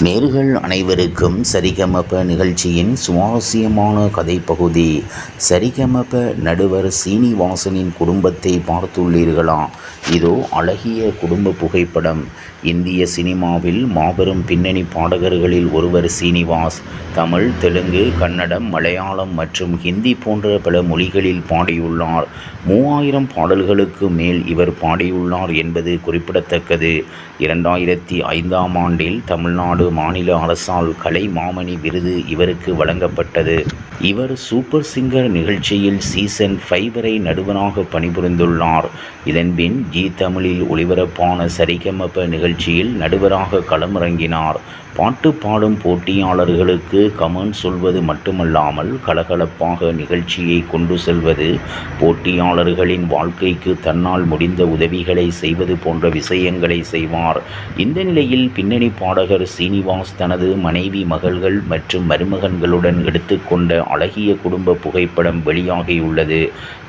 நேயர்கள் அனைவருக்கும் சரிகமப நிகழ்ச்சியின் சுவாரஸ்யமான கதைப்பகுதி. சரிகமப நடுவர் சீனிவாசனின் குடும்பத்தை பார்த்துள்ளீர்களா? இதோ அழகிய குடும்ப புகைப்படம். இந்திய சினிமாவில் மாபெரும் பின்னணி பாடகர்களில் ஒருவர் சீனிவாஸ். தமிழ், தெலுங்கு, கன்னடம், மலையாளம் மற்றும் ஹிந்தி போன்ற பல மொழிகளில் பாடியுள்ளார். 3000 பாடல்களுக்கு மேல் இவர் பாடியுள்ளார் என்பது குறிப்பிடத்தக்கது. 2005ஆம் ஆண்டில் தமிழ்நாடு மாநில அரசால் கலைமாமணி விருது இவருக்கு வழங்கப்பட்டது. இவர் சூப்பர் சிங்கர் நிகழ்ச்சியில் சீசன் 5 வரை நடுவராக பணிபுரிந்துள்ளார். இதன்பின் ஜி தமிழில் ஒளிபரப்பான சரிகமப நிகழ்ச்சியில் நடுவராக களமிறங்கினார். பாட்டு பாடும் போட்டியாளர்களுக்கு கமெண்ட் சொல்வது மட்டுமல்லாமல் கலகலப்பாக நிகழ்ச்சியை கொண்டு செல்வது, போட்டியாளர்களின் வாழ்க்கைக்கு தன்னால் முடிந்த உதவிகளை செய்வது போன்ற விஷயங்களை செய்வார். இந்த நிலையில் பின்னணி பாடகர் சீனிவாஸ் தனது மனைவி, மகள்கள் மற்றும் மருமகன்களுடன் எடுத்துக்கொண்ட அழகிய குடும்ப புகைப்படம் வெளியாகியுள்ளது.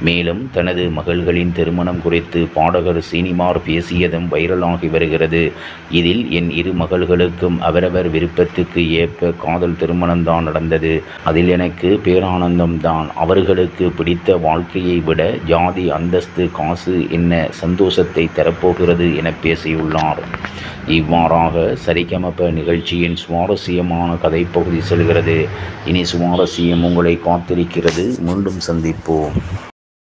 மேலும் தனது மகள்களின் திருமணம் குறித்து பாடகர் சீனிவாஸ் பேசியதும் வைரலாகி வருகிறது. இதில் என் 2 மகள்களுக்கும் அவரவர் விருப்பத்துக்கு ஏற்ப காதல் திருமணம்தான் நடந்தது. அதில் எனக்கு பேரானந்தம்தான். அவர்களுக்கு பிடித்த வாழ்க்கையை விட ஜாதி, அந்தஸ்து, காசு என்ன சந்தோஷத்தை தரப்போகிறது என பேசியுள்ளார். இவ்வாறாக சரிகமப நிகழ்ச்சியின் சுவாரஸ்யமான கதைப்பகுதி செல்கிறது. இனி சுவாரஸ்யம் உங்களை காத்திருக்கிறது. மீண்டும் சந்திப்போம்.